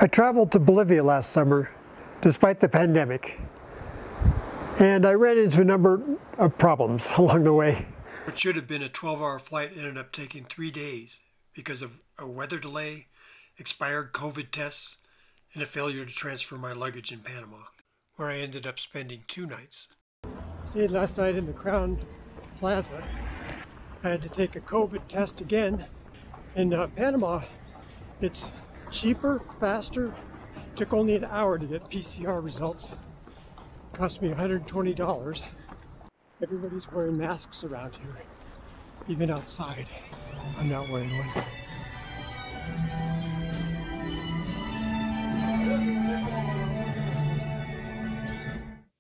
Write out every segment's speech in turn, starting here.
I traveled to Bolivia last summer, despite the pandemic, and I ran into a number of problems along the way. What should have been a 12-hour flight ended up taking 3 days because of a weather delay, expired COVID tests, and a failure to transfer my luggage in Panama, where I ended up spending 2 nights. Stayed last night in the Crown Plaza. I had to take a COVID test again. In Panama, it's cheaper, faster. Took only an hour to get PCR results. Cost me $120. Everybody's wearing masks around here, even outside. I'm not wearing one.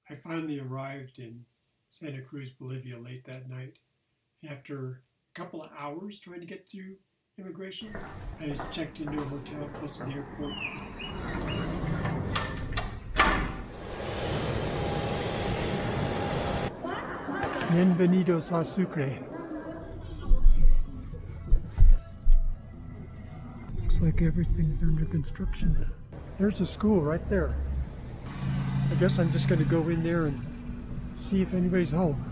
I finally arrived in Santa Cruz, Bolivia late that night. After a couple of hours trying to get through immigration, I checked into a hotel close to the airport. Bienvenidos a Sucre. Looks like everything's under construction. There's a school right there. I guess I'm just going to go in there and see if anybody's home.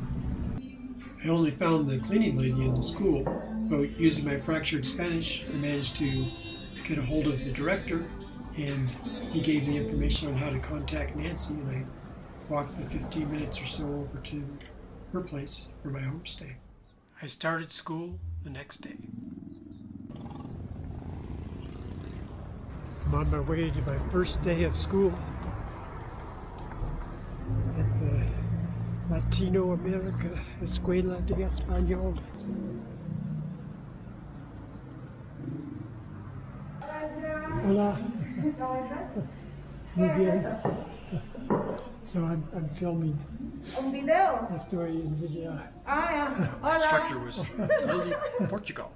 I only found the cleaning lady in the school, but using my fractured Spanish, I managed to get a hold of the director, and he gave me information on how to contact Nancy, and I walked the 15 minutes or so over to her place for my homestay. I started school the next day. I'm on my way to my first day of school at the Latino America Escuela de Español. Hola. Muy bien. So I'm filming. Un video. Estoy en video. Hola. Instructor was Lily, Portugal.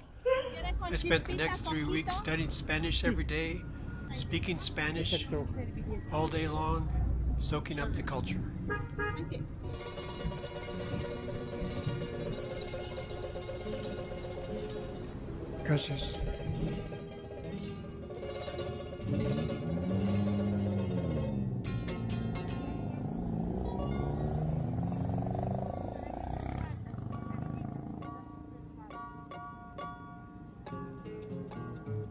I spent the next 3 weeks studying Spanish every day, speaking Spanish all day long, soaking up the culture. Gracias.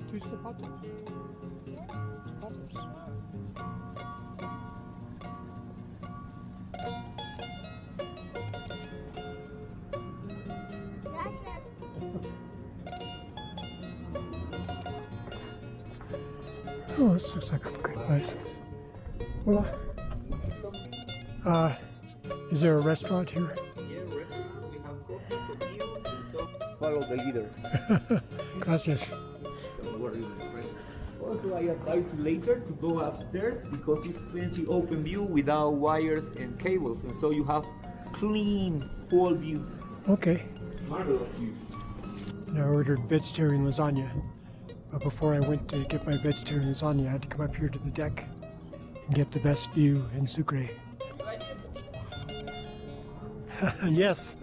Tus zapatos. Zapatos. Oh, this looks like a good place. Hola. Is there a restaurant here? Yeah, restaurant. We have coffee, follow the leader. Gracias. Don't worry, my friend. Also, I advise you later to go upstairs because it's plenty open view without wires and cables, and so you have clean whole view. Okay. Marvelous view. I ordered vegetarian lasagna. But before I went to get my vegetarian lasagna, I had to come up here to the deck and get the best view in Sucre. Yes.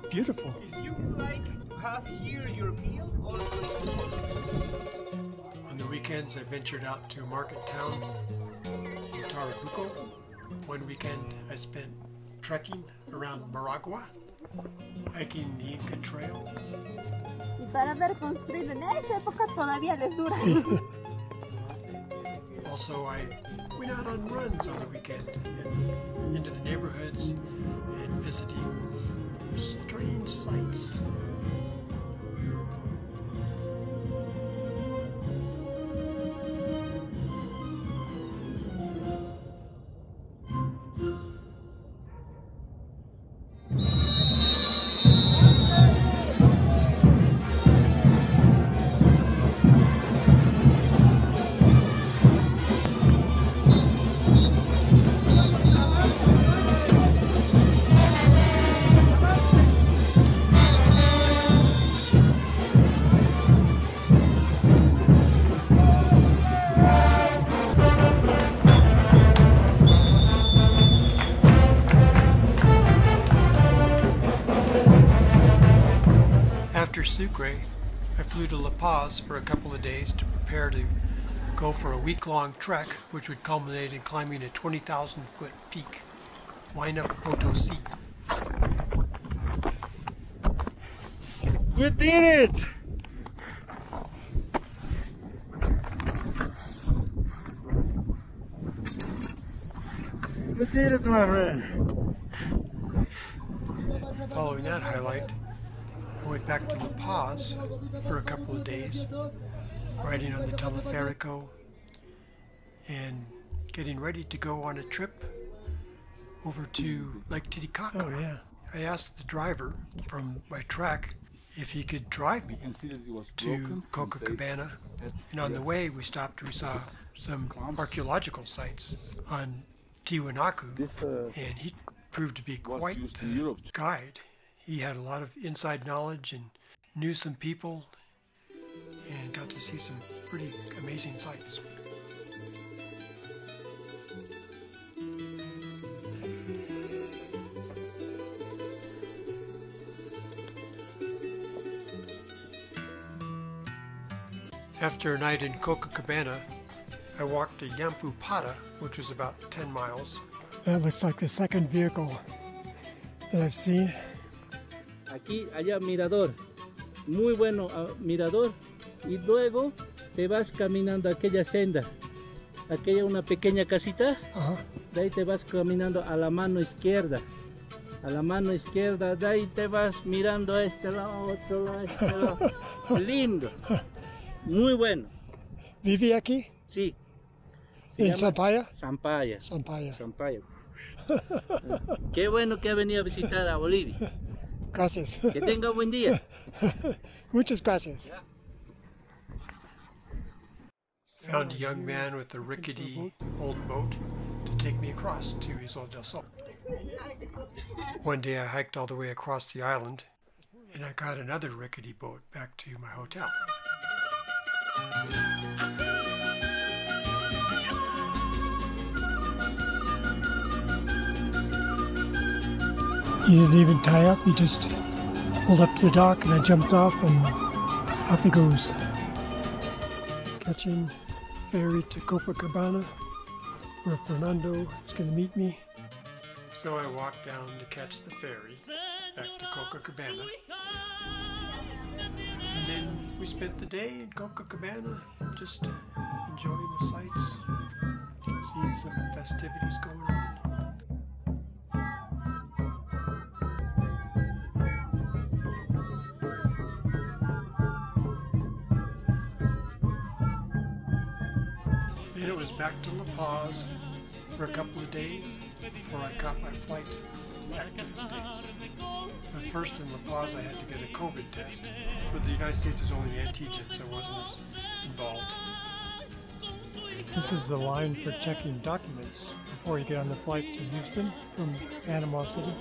Beautiful. If you would like to have here your meal, On the weekends, I ventured out to a market town in Tarabuco. One weekend, I spent trekking around Maragua, hiking the Inca Trail. Para haber construido en esa época todavía les dura. Also, I went out on runs on the weekend and into the neighborhoods and visiting strange sights. After Sucre, I flew to La Paz for a couple of days to prepare to go for a week-long trek, which would culminate in climbing a 20,000-foot peak, Huayna Potosi. We did it! We did it, my friend! Following that highlight, I went back to La Paz for a couple of days, riding on the Teleférico and getting ready to go on a trip over to Lake Titicaca. Oh, yeah. I asked the driver from my track if he could drive me to Copacabana, and on the way we stopped. We saw some archaeological sites on Tiwanaku, and he proved to be quite the guide. He had a lot of inside knowledge and knew some people and got to see some pretty amazing sights. After a night in Copacabana, I walked to Yampupada, which was about 10 miles. That looks like the second vehicle that I've seen. Aquí, allá, mirador. Muy bueno, mirador. Y luego te vas caminando a aquella senda. Aquella una pequeña casita. De ahí te vas caminando a la mano izquierda. A la mano izquierda. De ahí te vas mirando a este lado, otro lado, este lado. Lindo. Muy bueno. ¿Vive aquí? Sí. ¿En Sampaya? Sampaya. Sampaya. Sampaya. Qué bueno que ha venido a visitar a Bolivia. Gracias. Que tenga un buen día. Muchas gracias. Found a young man with a rickety old boat to take me across to Isla del Sol. One day I hiked all the way across the island, and I got another rickety boat back to my hotel. You didn't even tie up, you just pulled up to the dock and I jumped off and off he goes. Catching ferry to Copacabana, where Fernando is going to meet me. So I walked down to catch the ferry back to Copacabana. And then we spent the day in Copacabana just enjoying the sights, seeing some festivities going on. Then it was back to La Paz for a couple of days before I caught my flight back to the States. But first in La Paz I had to get a COVID test. For the United States there's only antigens, so I wasn't as involved. This is the line for checking documents before you get on the flight to Houston from Panama City.